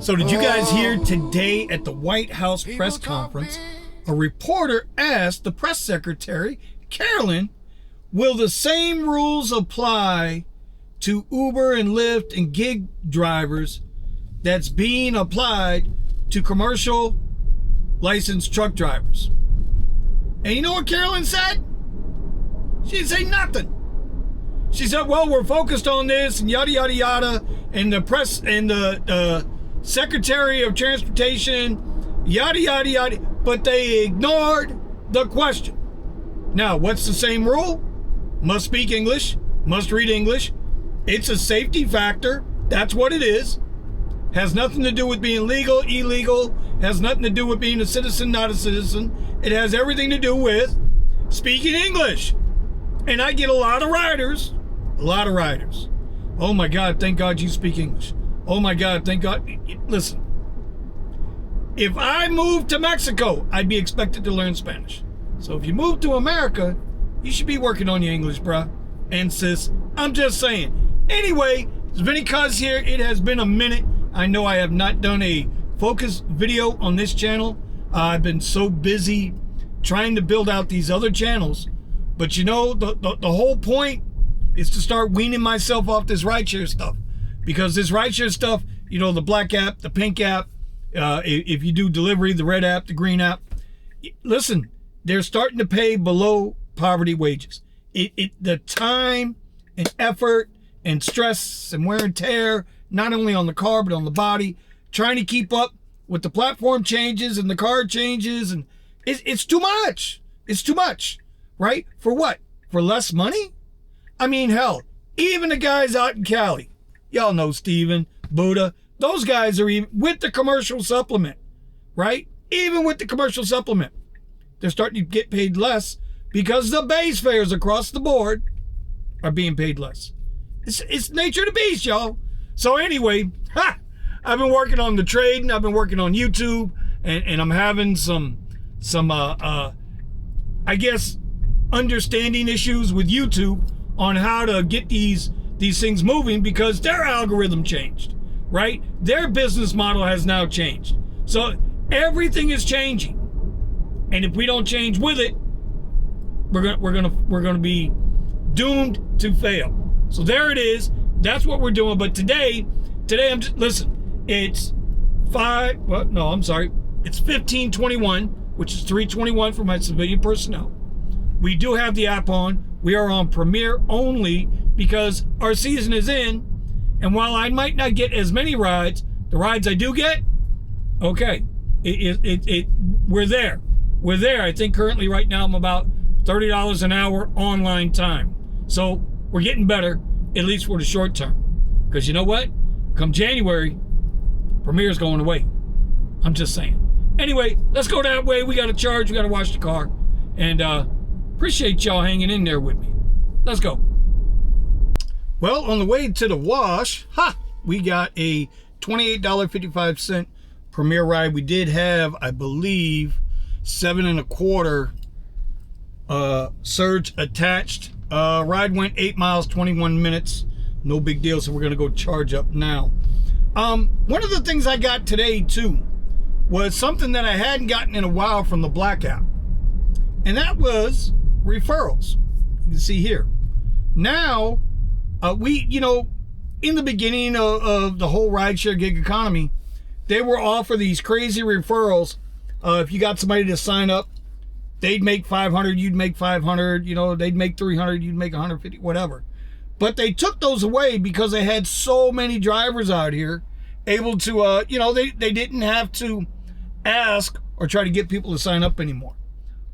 So did you guys hear today at the White House press conference, a reporter asked the press secretary, Carolyn, will the same rules apply to Uber and Lyft and gig drivers that's being applied to commercial licensed truck drivers? And you know what Carolyn said? She didn't say nothing. She said, well, we're focused on this and yada, yada, yada. And the press and the Secretary of Transportation, yada, yada, yada. But they ignored the question. Now, what's the same rule? Must speak English, must read English. It's a safety factor. That's what it is. Has nothing to do with being legal, illegal. Has nothing to do with being a citizen, not a citizen. It has everything to do with speaking English. And I get a lot of riders. Oh my God, thank God you speak English. Oh my God, thank God. Listen, if I moved to Mexico, I'd be expected to learn Spanish. So if you move to America, you should be working on your English, bruh and sis. I'm just saying. Anyway, it's Vinny Cuz here. It has been a minute. I know I have not done a focus video on this channel. I've been so busy trying to build out these other channels. But you know, the whole point is to start weaning myself off this rideshare stuff. Because this rideshare stuff, you know, the black app, the pink app, if you do delivery, the red app, the green app. Listen, they're starting to pay below poverty wages. The time and effort and stress and wear and tear, not only on the car, but on the body, trying to keep up with the platform changes and the card changes. And it's too much. It's too much, right? For what? For less money? I mean, hell, even the guys out in Cali, y'all know Steven, Buddha, those guys are even with the commercial supplement, right? Even with the commercial supplement, they're starting to get paid less because the base fares across the board are being paid less. It's nature of the beast, y'all. So anyway, I've been working on the trading. I've been working on YouTube, and I'm having some I guess understanding issues with YouTube on how to get these things moving because their algorithm changed, right? Their business model has now changed. So everything is changing. And if we don't change with it, we're gonna be doomed to fail. So there it is. That's what we're doing. But today I'm just, listen, it's 15:21, which is 3:21 for my civilian personnel. We do have the app on. We are on Premier only because our season is in. And while I might not get as many rides, the rides I do get, okay, we're there. We're there. I think currently right now I'm about $30 an hour online time. So we're getting better, at least for the short term. Because you know what? Come January, Premier's going away. I'm just saying. Anyway, let's go that way. We got to charge. We got to wash the car. And appreciate y'all hanging in there with me. Let's go. Well, on the way to the wash, we got a $28.55 Premier ride. We did have, I believe, 7 1/4 surge attached. Ride went 8 miles, 21 minutes. No big deal, so we're gonna go charge up now. One of the things I got today too was something that I hadn't gotten in a while from the Black app, and that was referrals. You can see here. Now, in the beginning of the whole rideshare gig economy, they were offering these crazy referrals. If you got somebody to sign up, they'd make 500, you'd make 500, they'd make 300, you'd make 150, whatever. But they took those away because they had so many drivers out here able to, they didn't have to ask or try to get people to sign up anymore.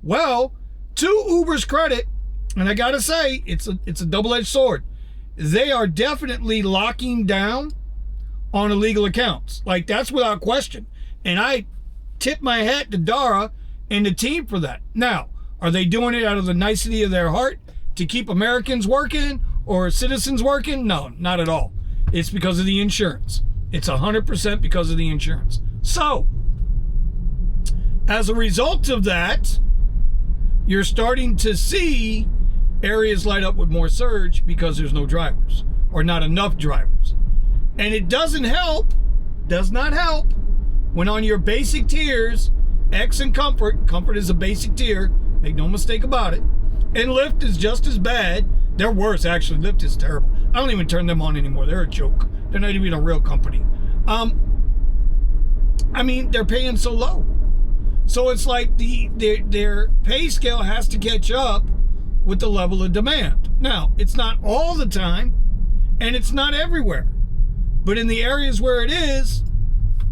Well, to Uber's credit, and I gotta say, it's a double-edged sword. They are definitely locking down on illegal accounts. Like, that's without question. And I tip my hat to Dara and the team for that. Now, are they doing it out of the nicety of their heart to keep Americans working or citizens working? No, not at all. It's because of the insurance. It's 100% because of the insurance. So, as a result of that, you're starting to see areas light up with more surge because there's no drivers or not enough drivers. And it doesn't help does not help when on your basic tiers, X and Comfort is a basic tier, make no mistake about it, and Lyft is just as bad. They're worse, actually. Lyft is terrible. I don't even turn them on anymore. They're a joke. They're not even a real company. I mean, they're paying so low. So it's like their pay scale has to catch up with the level of demand. Now, it's not all the time, and it's not everywhere. But in the areas where it is,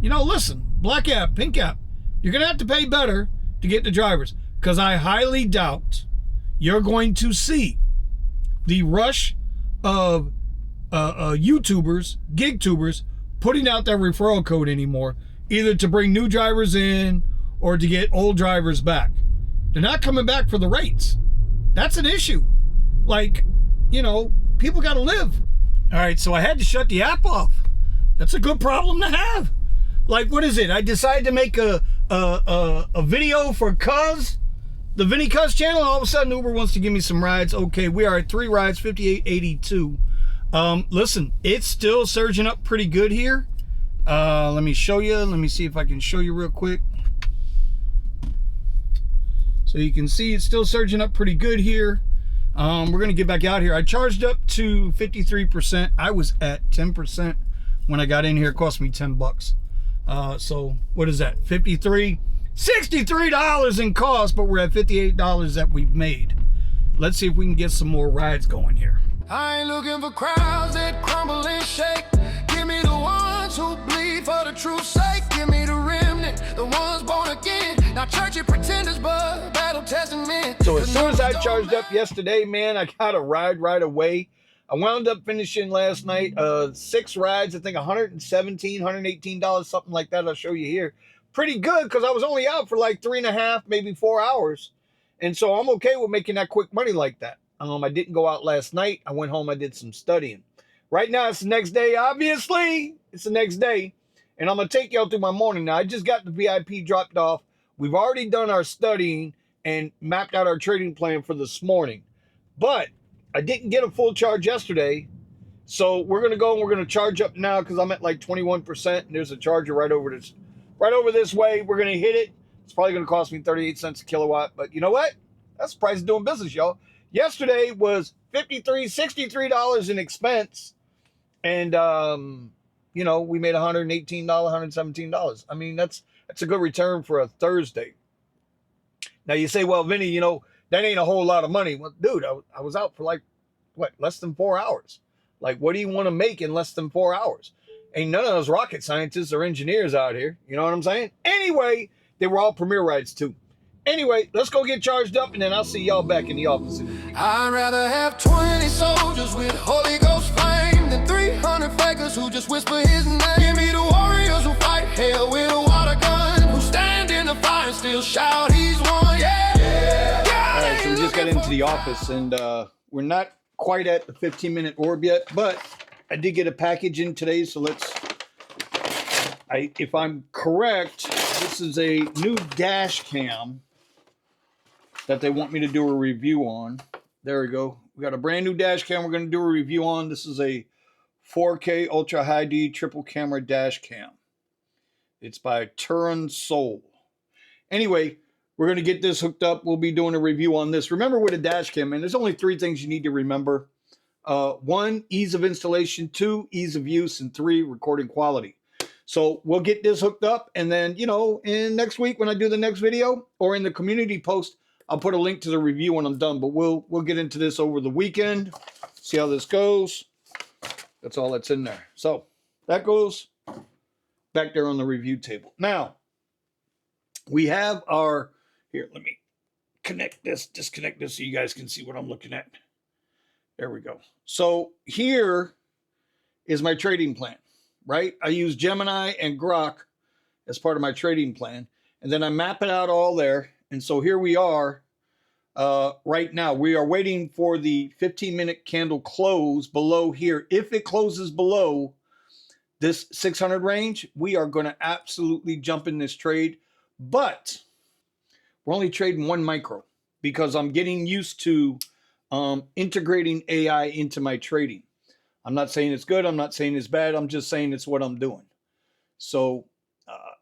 listen, black app, pink app, you're going to have to pay better to get the drivers. Because I highly doubt you're going to see the rush of YouTubers, gig tubers, putting out their referral code anymore, either to bring new drivers in or to get old drivers back. They're not coming back for the rates. That's an issue. Like, people got to live. All right, so I had to shut the app off. That's a good problem to have. Like, what is it? I decided to make a video for Cuz, the Vinny Cuz channel, and all of a sudden Uber wants to give me some rides. Okay, we are at 3 rides, 58.82. Listen, it's still surging up pretty good here. Let me show you. Let me see if I can show you real quick. So you can see it's still surging up pretty good here. We're going to get back out here. I charged up to 53%. I was at 10% when I got in here. It cost me 10 bucks. So what is that? 53, $63 in cost, but we're at $58 that we've made. Let's see if we can get some more rides going here. I ain't looking for crowds that crumble and shake. Give me the ones who bleed for the truth's sake. Give me the remnant, the ones born again. Not churchy pretenders, but battle testing men. So as soon as I charged up yesterday, man, I got a ride right away. I wound up finishing last night 6 rides, I think $117, $118, something like that. I'll show you here. Pretty good, because I was only out for like 3.5, maybe 4 hours. And so I'm okay with making that quick money like that. I didn't go out last night. I went home, I did some studying. Right now, it's the next day, obviously. It's the next day. And I'm going to take y'all through my morning. Now, I just got the VIP dropped off. We've already done our studying and mapped out our trading plan for this morning. But I didn't get a full charge yesterday. So we're going to go and we're going to charge up now because I'm at like 21%. And there's a charger right over this way. We're going to hit it. It's probably going to cost me 38 cents a kilowatt. But you know what? That's the price of doing business, y'all. Yesterday was $63 in expense. And, we made $118, $117. I mean, that's a good return for a Thursday. Now you say, well, Vinny, that ain't a whole lot of money. Well, dude, I was out for like, less than 4 hours. Like, what do you want to make in less than 4 hours? Ain't none of those rocket scientists or engineers out here. You know what I'm saying? Anyway, they were all Premier rides too. Anyway, let's go get charged up, and then I'll see y'all back in the office. I'd rather have 20 soldiers with Holy Ghost flame than 300 fakers who just whisper his name. Give me the warriors who fight hell with a water gun, who stand in the fire and still shout, he's one, yeah, yeah. All right, so we just got into the office, and we're not quite at the 15-minute orb yet, but I did get a package in today, so if I'm correct, this is a new dash cam that they want me to do a review on. There we go. We got a brand new dash cam we're going to do a review on. This is a 4K Ultra High D triple camera dash cam. It's by Turin Soul. Anyway, we're going to get this hooked up. We'll be doing a review on this. Remember with a dash cam, man, there's only 3 things you need to remember. 1, ease of installation. 2, ease of use. And 3, recording quality. So we'll get this hooked up. And then, in next week when I do the next video or in the community post, I'll put a link to the review when I'm done, but we'll get into this over the weekend, see how this goes. That's all that's in there. So that goes back there on the review table. Now, we have here, let me disconnect this so you guys can see what I'm looking at. There we go. So here is my trading plan, right? I use Gemini and Grok as part of my trading plan, and then I map it out all there. And so here we are right now. We are waiting for the 15-minute candle close below here. If it closes below this 600 range, we are going to absolutely jump in this trade. But we're only trading 1 micro because I'm getting used to integrating AI into my trading. I'm not saying it's good. I'm not saying it's bad. I'm just saying it's what I'm doing. So,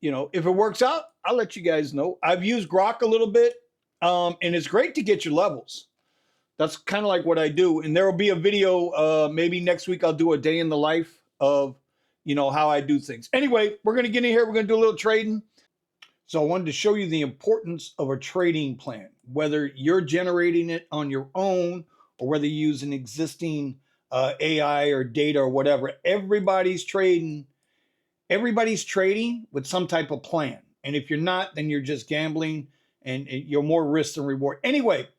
if it works out, I'll let you guys know. I've used Grok a little bit, and it's great to get your levels. That's kind of like what I do. And there will be a video, maybe next week I'll do a day in the life of, how I do things. Anyway, we're going to get in here. We're going to do a little trading. So I wanted to show you the importance of a trading plan, whether you're generating it on your own or whether you use an existing AI or data or whatever. Everybody's trading with some type of plan. And if you're not, then you're just gambling and you're more risk than reward. Anyway,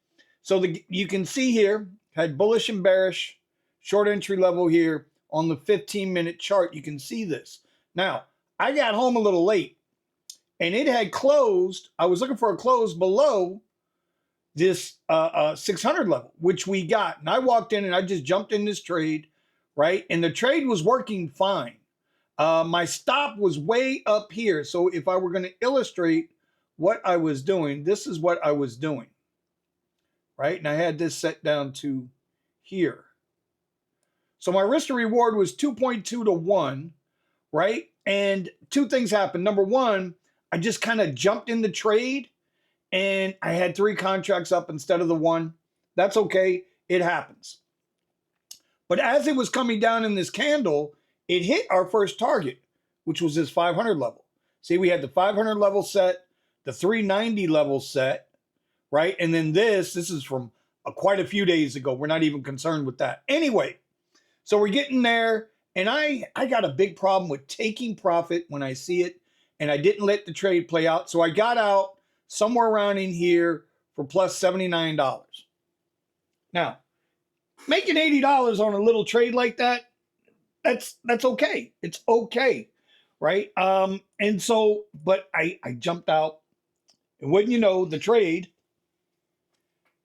so you can see here, had bullish and bearish, short entry level here on the 15-minute chart. You can see this. Now, I got home a little late and it had closed. I was looking for a close below this 600 level, which we got. And I walked in and I just jumped in this trade, right? And the trade was working fine. My stop was way up here. So if I were going to illustrate what I was doing, this is what I was doing, right? And I had this set down to here. So my risk to reward was 2.2 to 1, right? And two things happened. Number one, I just kind of jumped in the trade and I had 3 contracts up instead of the 1. That's okay. It happens. But as it was coming down in this candle, it hit our first target, which was this 500 level. See, we had the 500 level set, the 390 level set, right? And then this is from quite a few days ago. We're not even concerned with that. Anyway, so we're getting there, and I got a big problem with taking profit when I see it, and I didn't let the trade play out. So I got out somewhere around in here for plus $79. Now, making $80 on a little trade like that, that's okay. It's okay, right? And so, but I jumped out, and wouldn't you know, the trade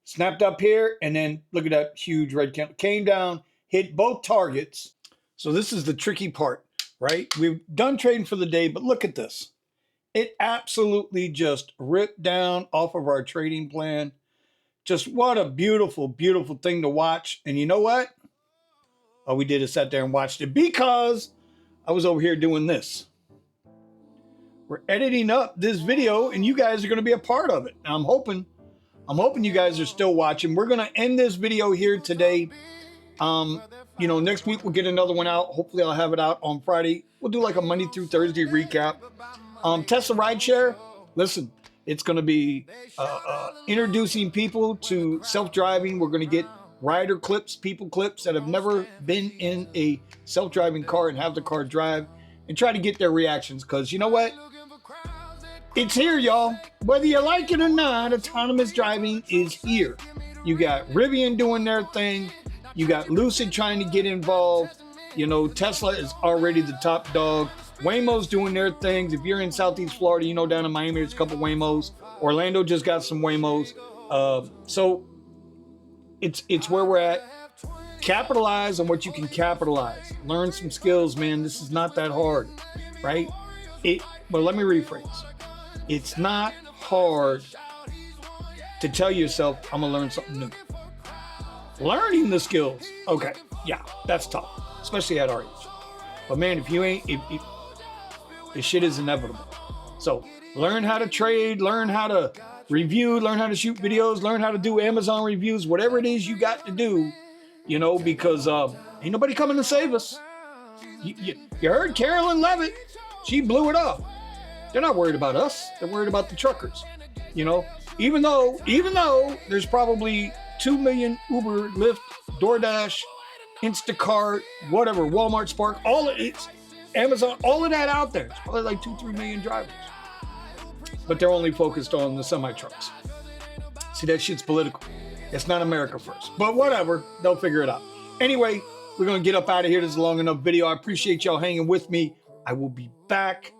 snapped up here, and then look at that huge red candle, came down, hit both targets. So this is the tricky part, right? We've done trading for the day, but look at this. It absolutely just ripped down off of our trading plan. Just what a beautiful, beautiful thing to watch. And you know what? All we did is sat there and watched it because I was over here doing this. We're editing up this video and you guys are going to be a part of it. Now I'm hoping you guys are still watching. We're going to end this video here today. Next week we'll get another one out. Hopefully I'll have it out on Friday. We'll do like a Monday through Thursday recap. Tesla Rideshare, listen, it's going to be introducing people to self-driving. We're going to get rider clips, people clips that have never been in a self-driving car and have the car drive and try to get their reactions. Because you know what? It's here, y'all. Whether you like it or not, autonomous driving is here. You got Rivian doing their thing. You got Lucid trying to get involved. Tesla is already the top dog. Waymo's doing their things. If you're in Southeast Florida, down in Miami, there's a couple Waymos. Orlando just got some Waymos. So it's where we're at. Capitalize on what you can capitalize. Learn some skills, man. This is not that hard, right? But let me rephrase. It's not hard to tell yourself, I'm going to learn something new. Learning the skills, okay, yeah, that's tough, especially at our age. But man, if you ain't, if this shit is inevitable. So learn how to trade, learn how to review, learn how to shoot videos, learn how to do Amazon reviews, whatever it is you got to do, because ain't nobody coming to save us. You heard Carolyn Levitt, she blew it up. They're not worried about us, they're worried about the truckers, even though there's probably 2 million Uber, Lyft, DoorDash, Instacart, whatever, Walmart, Spark, it's Amazon, all of that out there. It's probably like 2-3 million drivers. But they're only focused on the semi-trucks. See, that shit's political. It's not America first. But whatever, they'll figure it out. Anyway, we're going to get up out of here. This is a long enough video. I appreciate y'all hanging with me. I will be back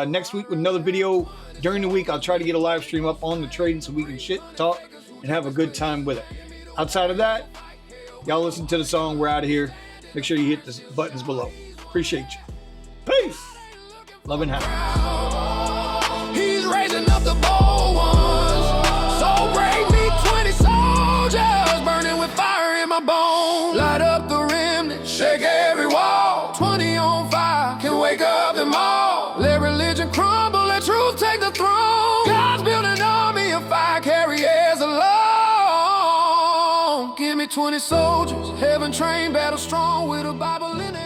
next week with another video. During the week, I'll try to get a live stream up on the trading so we can shit, talk, and have a good time with it. Outside of that, y'all listen to the song. We're out of here. Make sure you hit the buttons below. Appreciate you. Peace. Love and happiness. He's raising up the bold ones. So bring me 20 soldiers burning with fire in my bones. Light up the rim, shake every wall. 20 on fire, can wake up them all. crumble, let truth take the throne. God's building an army of fire carriers alone. Give me 20 soldiers, heaven trained, battle strong, with a Bible in their